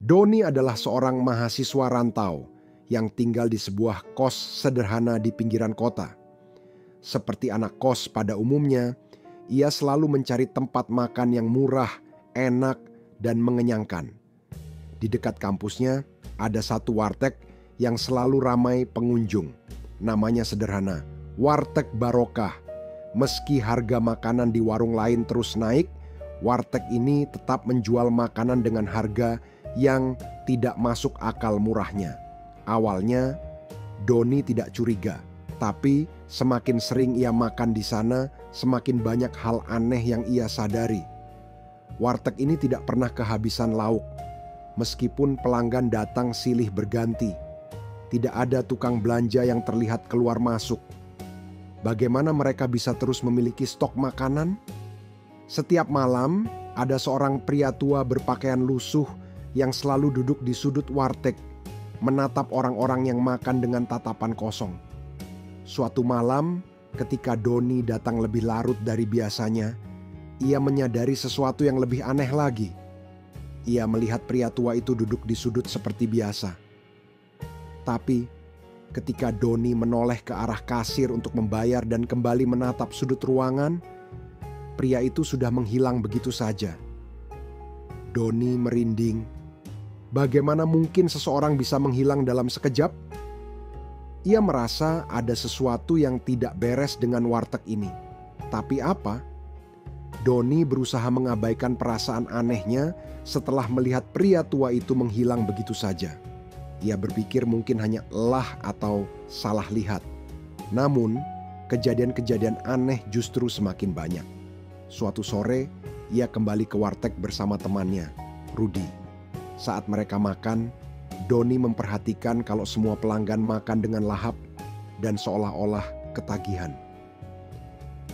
Doni adalah seorang mahasiswa rantau yang tinggal di sebuah kos sederhana di pinggiran kota. Seperti anak kos pada umumnya, ia selalu mencari tempat makan yang murah, enak, dan mengenyangkan. Di dekat kampusnya ada satu warteg yang selalu ramai pengunjung. Namanya sederhana, Warteg Barokah. Meski harga makanan di warung lain terus naik, warteg ini tetap menjual makanan dengan harga yang tidak masuk akal murahnya. Awalnya, Doni tidak curiga, tapi semakin sering ia makan di sana, semakin banyak hal aneh yang ia sadari. Warteg ini tidak pernah kehabisan lauk, meskipun pelanggan datang silih berganti. Tidak ada tukang belanja yang terlihat keluar masuk. Bagaimana mereka bisa terus memiliki stok makanan? Setiap malam, ada seorang pria tua berpakaian lusuh yang selalu duduk di sudut warteg, menatap orang-orang yang makan dengan tatapan kosong. Suatu malam, ketika Doni datang lebih larut dari biasanya, ia menyadari sesuatu yang lebih aneh lagi. Ia melihat pria tua itu duduk di sudut seperti biasa. Tapi, ketika Doni menoleh ke arah kasir untuk membayar dan kembali menatap sudut ruangan, pria itu sudah menghilang begitu saja. Doni merinding. Bagaimana mungkin seseorang bisa menghilang dalam sekejap? Ia merasa ada sesuatu yang tidak beres dengan warteg ini. Tapi apa? Doni berusaha mengabaikan perasaan anehnya setelah melihat pria tua itu menghilang begitu saja. Ia berpikir mungkin hanya lelah atau salah lihat. Namun, kejadian-kejadian aneh justru semakin banyak. Suatu sore, ia kembali ke warteg bersama temannya, Rudy. Saat mereka makan, Doni memperhatikan kalau semua pelanggan makan dengan lahap dan seolah-olah ketagihan.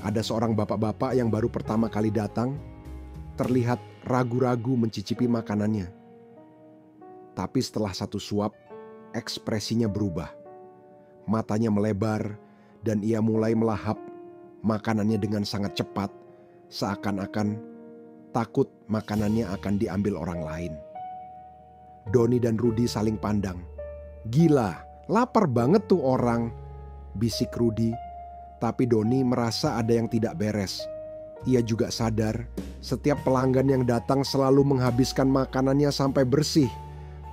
Ada seorang bapak-bapak yang baru pertama kali datang, terlihat ragu-ragu mencicipi makanannya. Tapi setelah satu suap, ekspresinya berubah. Matanya melebar dan ia mulai melahap makanannya dengan sangat cepat, seakan-akan takut makanannya akan diambil orang lain. Doni dan Rudy saling pandang. "Gila, lapar banget tuh orang," bisik Rudy. Tapi Doni merasa ada yang tidak beres. Ia juga sadar setiap pelanggan yang datang selalu menghabiskan makanannya sampai bersih.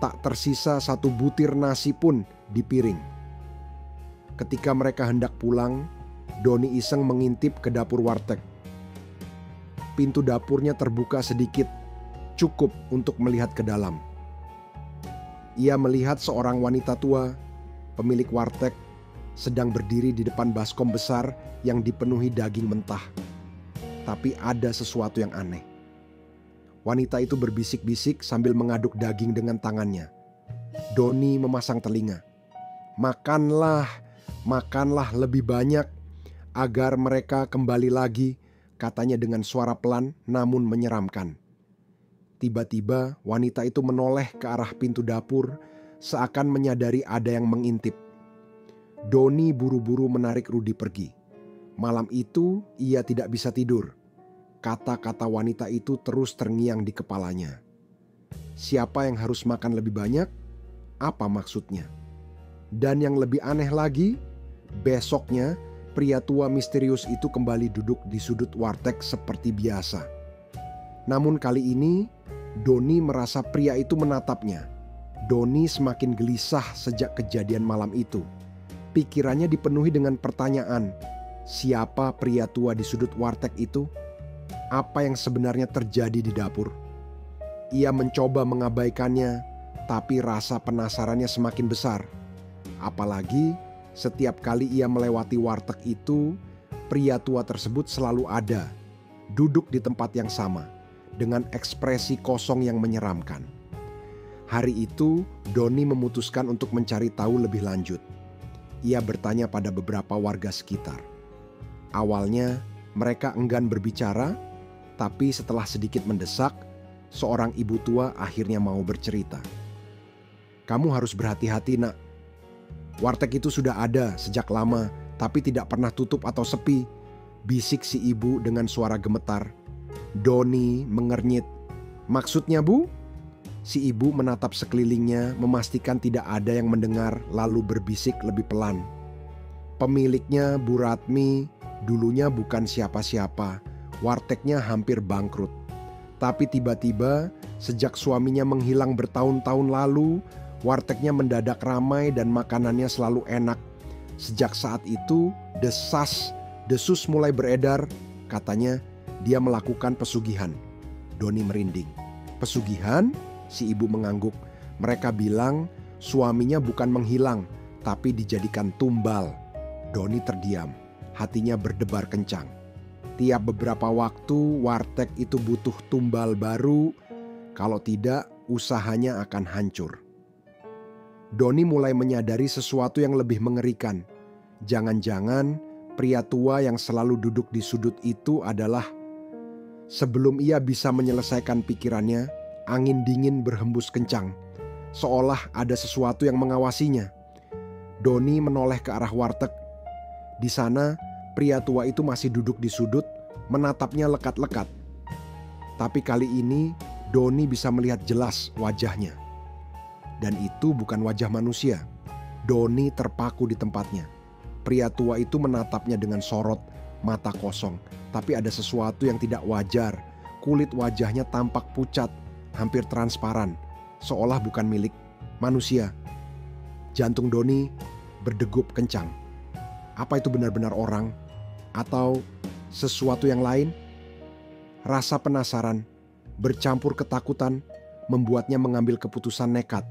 Tak tersisa satu butir nasi pun di piring. Ketika mereka hendak pulang, Doni iseng mengintip ke dapur warteg. Pintu dapurnya terbuka sedikit, cukup untuk melihat ke dalam. Ia melihat seorang wanita tua, pemilik warteg, sedang berdiri di depan baskom besar yang dipenuhi daging mentah. Tapi ada sesuatu yang aneh. Wanita itu berbisik-bisik sambil mengaduk daging dengan tangannya. Doni memasang telinga. Makanlah lebih banyak agar mereka kembali lagi," katanya dengan suara pelan namun menyeramkan. Tiba-tiba wanita itu menoleh ke arah pintu dapur seakan menyadari ada yang mengintip. Doni buru-buru menarik Rudy pergi. Malam itu ia tidak bisa tidur. Kata-kata wanita itu terus terngiang di kepalanya. Siapa yang harus makan lebih banyak? Apa maksudnya? Dan yang lebih aneh lagi, besoknya pria tua misterius itu kembali duduk di sudut warteg seperti biasa. Namun kali ini, Doni merasa pria itu menatapnya. Doni semakin gelisah sejak kejadian malam itu. Pikirannya dipenuhi dengan pertanyaan, siapa pria tua di sudut warteg itu? Apa yang sebenarnya terjadi di dapur? Ia mencoba mengabaikannya, tapi rasa penasarannya semakin besar. Apalagi setiap kali ia melewati warteg itu, pria tua tersebut selalu ada, duduk di tempat yang sama, dengan ekspresi kosong yang menyeramkan. Hari itu, Doni memutuskan untuk mencari tahu lebih lanjut. Ia bertanya pada beberapa warga sekitar. Awalnya, mereka enggan berbicara, tapi setelah sedikit mendesak, seorang ibu tua akhirnya mau bercerita. "Kamu harus berhati-hati, Nak. Warteg itu sudah ada sejak lama, tapi tidak pernah tutup atau sepi," bisik si ibu dengan suara gemetar. Doni mengernyit. "Maksudnya, Bu?" Si ibu menatap sekelilingnya, memastikan tidak ada yang mendengar, lalu berbisik lebih pelan. Pemiliknya, Bu Ratmi, dulunya bukan siapa-siapa. Wartegnya hampir bangkrut. Tapi tiba-tiba, sejak suaminya menghilang bertahun-tahun lalu, wartegnya mendadak ramai dan makanannya selalu enak. Sejak saat itu, desus mulai beredar. Katanya dia melakukan pesugihan. Doni merinding. Pesugihan? Si ibu mengangguk. Mereka bilang suaminya bukan menghilang, tapi dijadikan tumbal. Doni terdiam. Hatinya berdebar kencang. Tiap beberapa waktu warteg itu butuh tumbal baru. Kalau tidak, usahanya akan hancur. Doni mulai menyadari sesuatu yang lebih mengerikan. Jangan-jangan pria tua yang selalu duduk di sudut itu adalah... Sebelum ia bisa menyelesaikan pikirannya, angin dingin berhembus kencang, seolah ada sesuatu yang mengawasinya. Doni menoleh ke arah warteg. Di sana, pria tua itu masih duduk di sudut, menatapnya lekat-lekat. Tapi kali ini, Doni bisa melihat jelas wajahnya. Dan itu bukan wajah manusia. Doni terpaku di tempatnya. Pria tua itu menatapnya dengan sorot, mata kosong. Tapi ada sesuatu yang tidak wajar. Kulit wajahnya tampak pucat, hampir transparan, seolah bukan milik manusia. Jantung Doni berdegup kencang. Apa itu benar-benar orang? Atau sesuatu yang lain? Rasa penasaran bercampur ketakutan membuatnya mengambil keputusan nekat.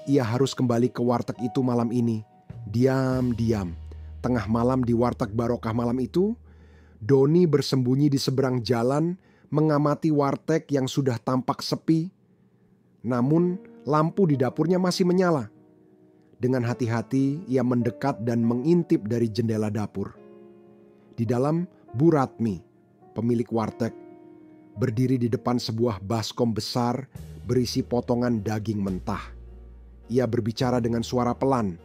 Ia harus kembali ke warteg itu malam ini. Diam-diam. Tengah malam di warteg barokah malam itu, Doni bersembunyi di seberang jalan, mengamati warteg yang sudah tampak sepi. Namun lampu di dapurnya masih menyala. Dengan hati-hati ia mendekat dan mengintip dari jendela dapur. Di dalam, Bu Ratmi, pemilik warteg, berdiri di depan sebuah baskom besar berisi potongan daging mentah. Ia berbicara dengan suara pelan,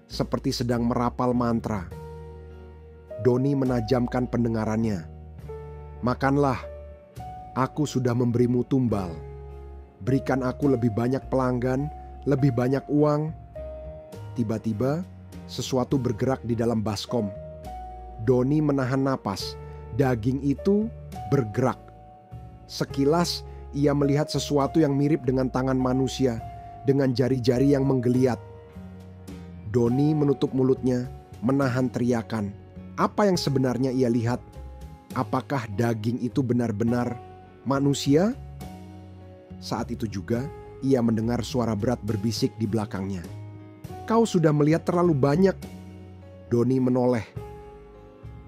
seperti sedang merapal mantra. Doni menajamkan pendengarannya. Makanlah, aku sudah memberimu tumbal. Berikan aku lebih banyak pelanggan, lebih banyak uang. Tiba-tiba sesuatu bergerak di dalam baskom. Doni menahan napas. Daging itu bergerak. Sekilas ia melihat sesuatu yang mirip dengan tangan manusia, dengan jari-jari yang menggeliat. Doni menutup mulutnya, menahan teriakan. Apa yang sebenarnya ia lihat? Apakah daging itu benar-benar manusia? Saat itu juga ia mendengar suara berat berbisik di belakangnya. Kau sudah melihat terlalu banyak. Doni menoleh.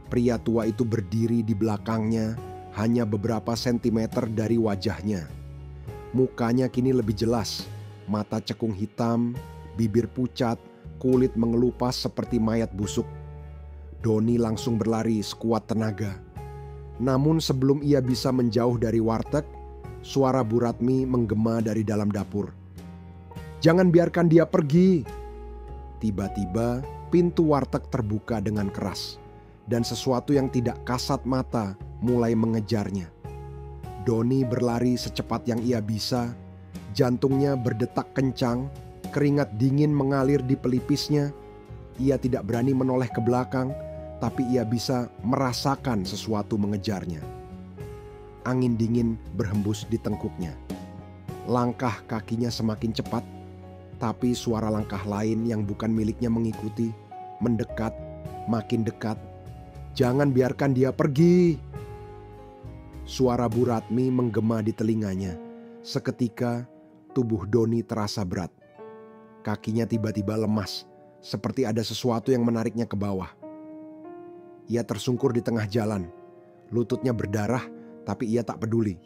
Pria tua itu berdiri di belakangnya, hanya beberapa sentimeter dari wajahnya. Mukanya kini lebih jelas, mata cekung hitam, bibir pucat, kulit mengelupas seperti mayat busuk. Doni langsung berlari sekuat tenaga. Namun sebelum ia bisa menjauh dari warteg, suara Bu Ratmi menggema dari dalam dapur. Jangan biarkan dia pergi. Tiba-tiba pintu warteg terbuka dengan keras. Dan sesuatu yang tidak kasat mata mulai mengejarnya. Doni berlari secepat yang ia bisa. Jantungnya berdetak kencang, keringat dingin mengalir di pelipisnya. Ia tidak berani menoleh ke belakang, tapi ia bisa merasakan sesuatu mengejarnya. Angin dingin berhembus di tengkuknya. Langkah kakinya semakin cepat, tapi suara langkah lain yang bukan miliknya mengikuti, mendekat, makin dekat. Jangan biarkan dia pergi. Suara Bu Ratmi menggema di telinganya. Seketika tubuh Doni terasa berat. Kakinya tiba-tiba lemas, seperti ada sesuatu yang menariknya ke bawah. Ia tersungkur di tengah jalan. Lututnya berdarah, tapi ia tak peduli.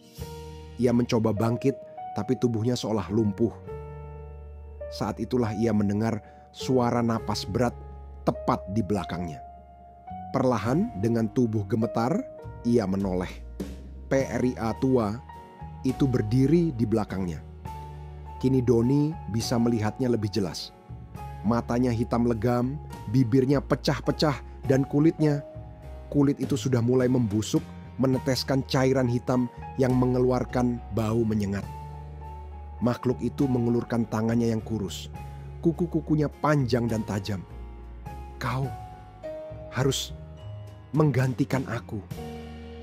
Ia mencoba bangkit, tapi tubuhnya seolah lumpuh. Saat itulah ia mendengar suara napas berat tepat di belakangnya. Perlahan dengan tubuh gemetar, ia menoleh. PRIA tua itu berdiri di belakangnya. Kini Doni bisa melihatnya lebih jelas. Matanya hitam legam, bibirnya pecah-pecah, dan kulit itu sudah mulai membusuk, meneteskan cairan hitam yang mengeluarkan bau menyengat. Makhluk itu mengulurkan tangannya yang kurus. Kuku-kukunya panjang dan tajam. "Kau harus menggantikan aku."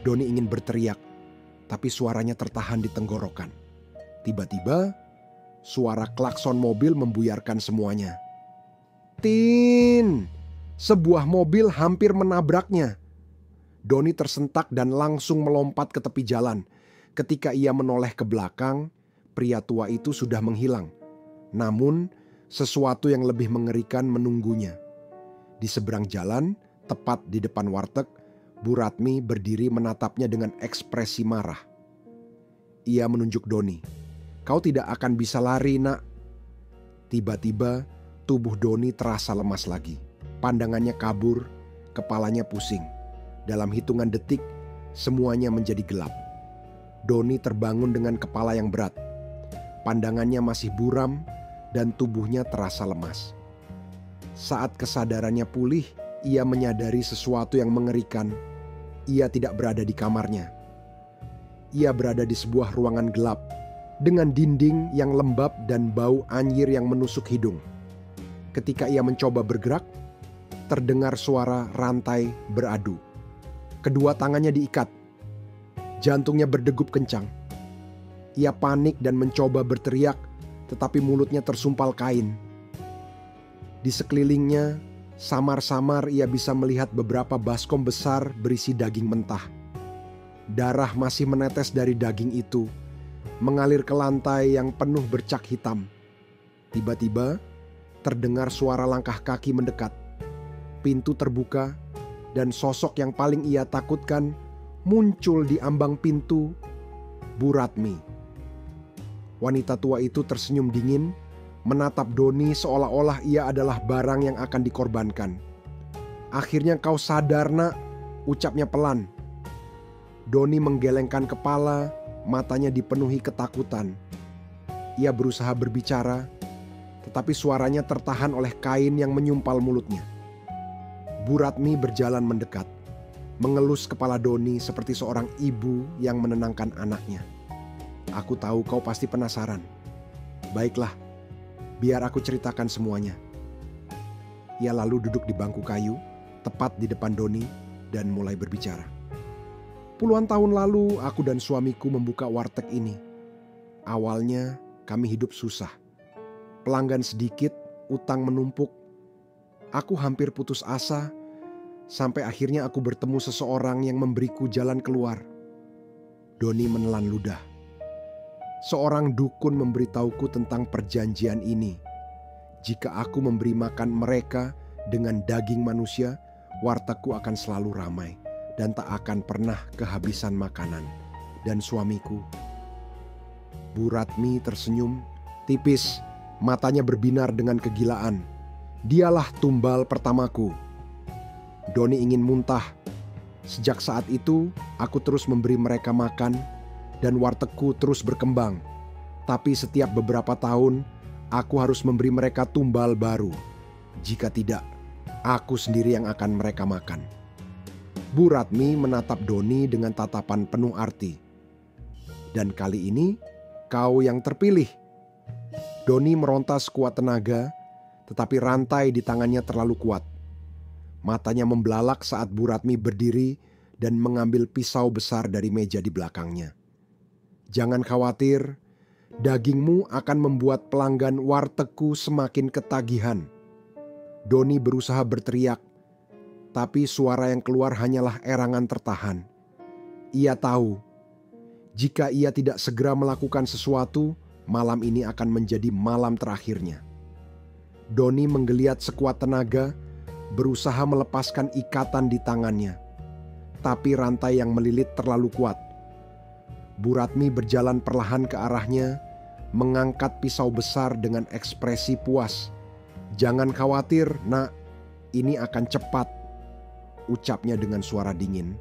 Doni ingin berteriak, tapi suaranya tertahan di tenggorokan. Tiba-tiba, suara klakson mobil membuyarkan semuanya. "Tin!" Sebuah mobil hampir menabraknya. Doni tersentak dan langsung melompat ke tepi jalan. Ketika ia menoleh ke belakang, pria tua itu sudah menghilang. Namun, sesuatu yang lebih mengerikan menunggunya. Di seberang jalan, tepat di depan warteg, Bu Ratmi berdiri menatapnya dengan ekspresi marah. Ia menunjuk Doni. "Kau tidak akan bisa lari, nak." Tiba-tiba, tubuh Doni terasa lemas lagi. Pandangannya kabur, kepalanya pusing. Dalam hitungan detik, semuanya menjadi gelap. Doni terbangun dengan kepala yang berat. Pandangannya masih buram dan tubuhnya terasa lemas. Saat kesadarannya pulih, ia menyadari sesuatu yang mengerikan. Ia tidak berada di kamarnya. Ia berada di sebuah ruangan gelap dengan dinding yang lembab dan bau anyir yang menusuk hidung. Ketika ia mencoba bergerak, terdengar suara rantai beradu. Kedua tangannya diikat. Jantungnya berdegup kencang. Ia panik dan mencoba berteriak, tetapi mulutnya tersumpal kain. Di sekelilingnya, samar-samar ia bisa melihat beberapa baskom besar berisi daging mentah. Darah masih menetes dari daging itu, mengalir ke lantai yang penuh bercak hitam. Tiba-tiba, terdengar suara langkah kaki mendekat. Pintu terbuka dan sosok yang paling ia takutkan muncul di ambang pintu, Bu Ratmi. Wanita tua itu tersenyum dingin, menatap Doni seolah-olah ia adalah barang yang akan dikorbankan. "Akhirnya kau sadar, nak," ucapnya pelan. Doni menggelengkan kepala, matanya dipenuhi ketakutan. Ia berusaha berbicara, tetapi suaranya tertahan oleh kain yang menyumpal mulutnya. Bu Ratmi berjalan mendekat, mengelus kepala Doni seperti seorang ibu yang menenangkan anaknya. "Aku tahu kau pasti penasaran. Baiklah, biar aku ceritakan semuanya." Ia lalu duduk di bangku kayu, tepat di depan Doni, dan mulai berbicara. "Puluhan tahun lalu aku dan suamiku membuka warteg ini. Awalnya kami hidup susah. Pelanggan sedikit, utang menumpuk. Aku hampir putus asa, sampai akhirnya aku bertemu seseorang yang memberiku jalan keluar." Doni menelan ludah. "Seorang dukun memberitahuku tentang perjanjian ini. Jika aku memberi makan mereka dengan daging manusia, wartegku akan selalu ramai dan tak akan pernah kehabisan makanan. Dan suamiku..." Bu Ratmi tersenyum tipis, matanya berbinar dengan kegilaan. "Dialah tumbal pertamaku." Doni ingin muntah. Sejak saat itu, aku terus memberi mereka makan dan wartegku terus berkembang. Tapi setiap beberapa tahun, aku harus memberi mereka tumbal baru. Jika tidak, aku sendiri yang akan mereka makan. Bu Ratmi menatap Doni dengan tatapan penuh arti. "Dan kali ini, kau yang terpilih." Doni meronta sekuat tenaga, tetapi rantai di tangannya terlalu kuat. Matanya membelalak saat Bu Ratmi berdiri dan mengambil pisau besar dari meja di belakangnya. "Jangan khawatir, dagingmu akan membuat pelanggan wartegku semakin ketagihan." Doni berusaha berteriak, tapi suara yang keluar hanyalah erangan tertahan. Ia tahu, jika ia tidak segera melakukan sesuatu, malam ini akan menjadi malam terakhirnya. Doni menggeliat sekuat tenaga, berusaha melepaskan ikatan di tangannya. Tapi rantai yang melilit terlalu kuat. Bu Ratmi berjalan perlahan ke arahnya, mengangkat pisau besar dengan ekspresi puas. "Jangan khawatir, nak, ini akan cepat," ucapnya dengan suara dingin.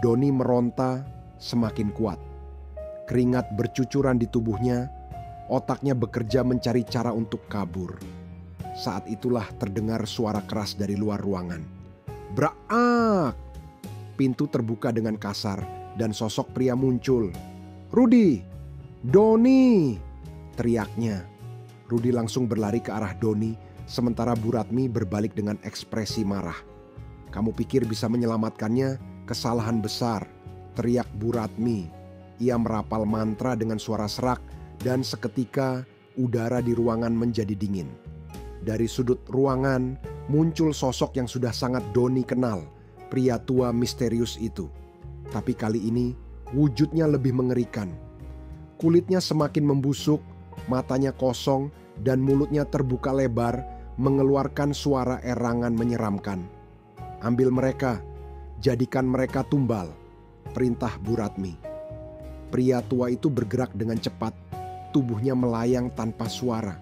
Doni meronta semakin kuat. Keringat bercucuran di tubuhnya, otaknya bekerja mencari cara untuk kabur. Saat itulah terdengar suara keras dari luar ruangan. Braak! Pintu terbuka dengan kasar dan sosok pria muncul. "Rudi! Doni!" teriaknya. Rudi langsung berlari ke arah Doni, sementara Bu Ratmi berbalik dengan ekspresi marah. "Kamu pikir bisa menyelamatkannya? Kesalahan besar," teriak Bu Ratmi. Ia merapal mantra dengan suara serak dan seketika udara di ruangan menjadi dingin. Dari sudut ruangan muncul sosok yang sudah sangat Doni kenal, pria tua misterius itu. Tapi kali ini wujudnya lebih mengerikan. Kulitnya semakin membusuk, matanya kosong, dan mulutnya terbuka lebar, mengeluarkan suara erangan menyeramkan. "Ambil mereka, jadikan mereka tumbal," perintah Bu Ratmi. Pria tua itu bergerak dengan cepat, tubuhnya melayang tanpa suara.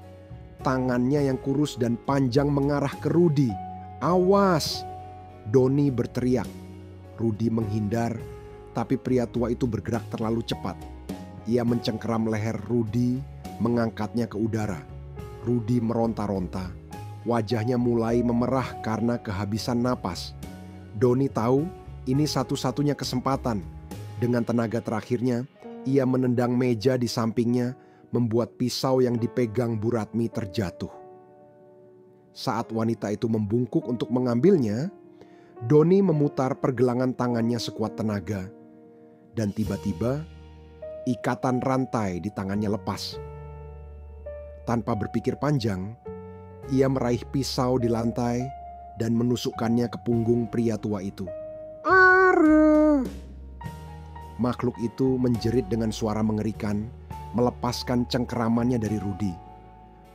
Tangannya yang kurus dan panjang mengarah ke Rudi. "Awas!" Doni berteriak. Rudi menghindar, tapi pria tua itu bergerak terlalu cepat. Ia mencengkeram leher Rudi, mengangkatnya ke udara. Rudi meronta-ronta. Wajahnya mulai memerah karena kehabisan napas. Doni tahu ini satu-satunya kesempatan. Dengan tenaga terakhirnya, ia menendang meja di sampingnya, membuat pisau yang dipegang Bu Ratmi terjatuh. Saat wanita itu membungkuk untuk mengambilnya, Doni memutar pergelangan tangannya sekuat tenaga. Dan tiba-tiba, ikatan rantai di tangannya lepas. Tanpa berpikir panjang, ia meraih pisau di lantai dan menusukkannya ke punggung pria tua itu. "Are!" Makhluk itu menjerit dengan suara mengerikan, melepaskan cengkeramannya dari Rudi.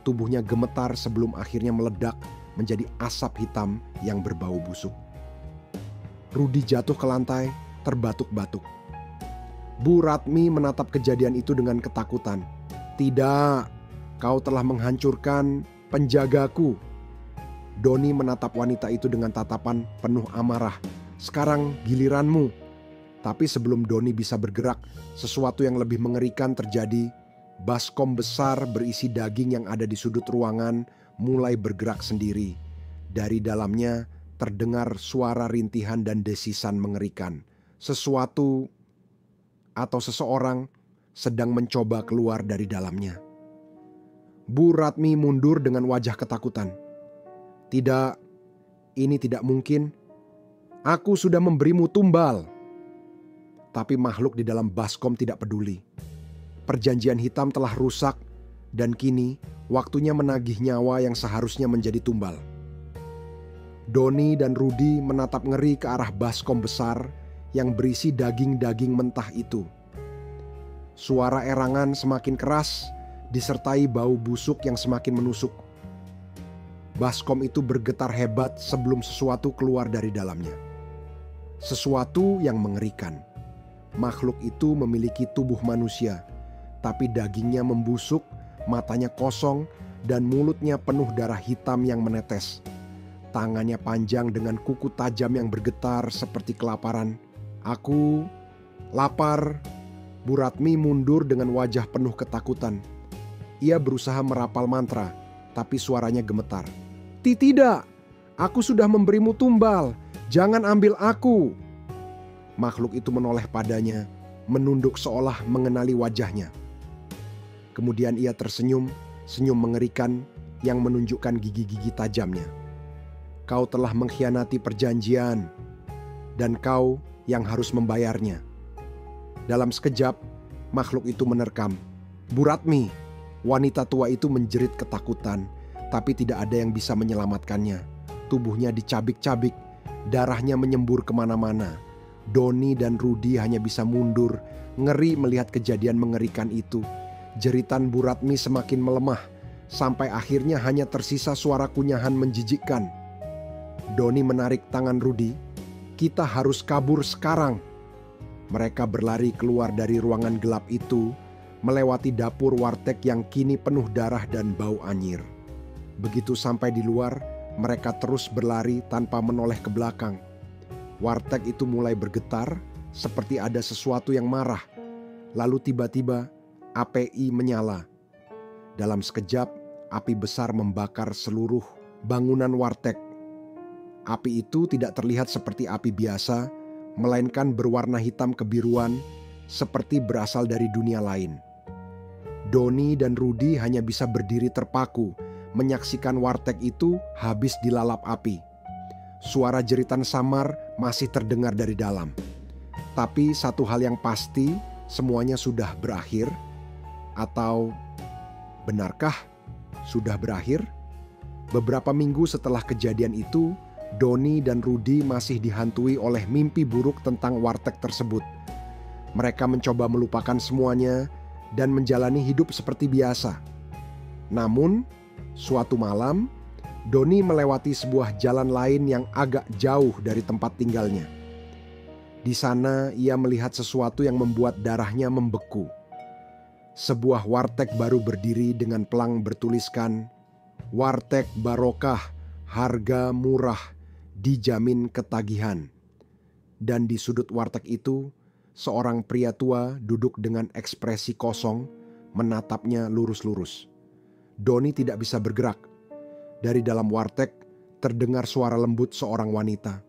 Tubuhnya gemetar sebelum akhirnya meledak menjadi asap hitam yang berbau busuk. Rudi jatuh ke lantai, terbatuk-batuk. Bu Ratmi menatap kejadian itu dengan ketakutan. "Tidak, kau telah menghancurkan penjagaku." Doni menatap wanita itu dengan tatapan penuh amarah. "Sekarang giliranmu." Tapi sebelum Doni bisa bergerak, sesuatu yang lebih mengerikan terjadi. Baskom besar berisi daging yang ada di sudut ruangan mulai bergerak sendiri. Dari dalamnya terdengar suara rintihan dan desisan mengerikan. Sesuatu atau seseorang sedang mencoba keluar dari dalamnya. Bu Ratmi mundur dengan wajah ketakutan. "Tidak, ini tidak mungkin. Aku sudah memberimu tumbal." Tapi makhluk di dalam baskom tidak peduli. Perjanjian hitam telah rusak dan kini waktunya menagih nyawa yang seharusnya menjadi tumbal. Doni dan Rudi menatap ngeri ke arah baskom besar yang berisi daging-daging mentah itu. Suara erangan semakin keras disertai bau busuk yang semakin menusuk. Baskom itu bergetar hebat sebelum sesuatu keluar dari dalamnya. Sesuatu yang mengerikan. Makhluk itu memiliki tubuh manusia, tapi dagingnya membusuk, matanya kosong, dan mulutnya penuh darah hitam yang menetes. Tangannya panjang dengan kuku tajam yang bergetar seperti kelaparan. "Aku lapar." Bu Ratmi mundur dengan wajah penuh ketakutan. Ia berusaha merapal mantra, tapi suaranya gemetar. Tidak, aku sudah memberimu tumbal, jangan ambil aku." Makhluk itu menoleh padanya, menunduk seolah mengenali wajahnya. Kemudian ia tersenyum, senyum mengerikan yang menunjukkan gigi-gigi tajamnya. "Kau telah mengkhianati perjanjian, dan kau yang harus membayarnya." Dalam sekejap, makhluk itu menerkam. "Bu Ratmi!" Wanita tua itu menjerit ketakutan, tapi tidak ada yang bisa menyelamatkannya. Tubuhnya dicabik-cabik, darahnya menyembur kemana-mana. Doni dan Rudi hanya bisa mundur, ngeri melihat kejadian mengerikan itu. Jeritan Bu Ratmi semakin melemah, sampai akhirnya hanya tersisa suara kunyahan menjijikkan. Doni menarik tangan Rudi. "Kita harus kabur sekarang." Mereka berlari keluar dari ruangan gelap itu, melewati dapur warteg yang kini penuh darah dan bau anyir. Begitu sampai di luar, mereka terus berlari tanpa menoleh ke belakang. Warteg itu mulai bergetar, seperti ada sesuatu yang marah. Lalu tiba-tiba API menyala. Dalam sekejap, api besar membakar seluruh bangunan warteg. Api itu tidak terlihat seperti api biasa, melainkan berwarna hitam kebiruan, seperti berasal dari dunia lain. Doni dan Rudi hanya bisa berdiri terpaku, menyaksikan warteg itu habis dilalap api. Suara jeritan samar masih terdengar dari dalam. Tapi satu hal yang pasti, semuanya sudah berakhir. Atau benarkah sudah berakhir? Beberapa minggu setelah kejadian itu, Doni dan Rudi masih dihantui oleh mimpi buruk tentang warteg tersebut. Mereka mencoba melupakan semuanya dan menjalani hidup seperti biasa. Namun, suatu malam, Doni melewati sebuah jalan lain yang agak jauh dari tempat tinggalnya. Di sana ia melihat sesuatu yang membuat darahnya membeku. Sebuah warteg baru berdiri dengan pelang bertuliskan, "Warteg Barokah, harga murah, dijamin ketagihan." Dan di sudut warteg itu, seorang pria tua duduk dengan ekspresi kosong, menatapnya lurus-lurus. Doni tidak bisa bergerak. Dari dalam warteg terdengar suara lembut seorang wanita.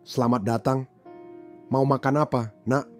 "Selamat datang. Mau makan apa, Nak?"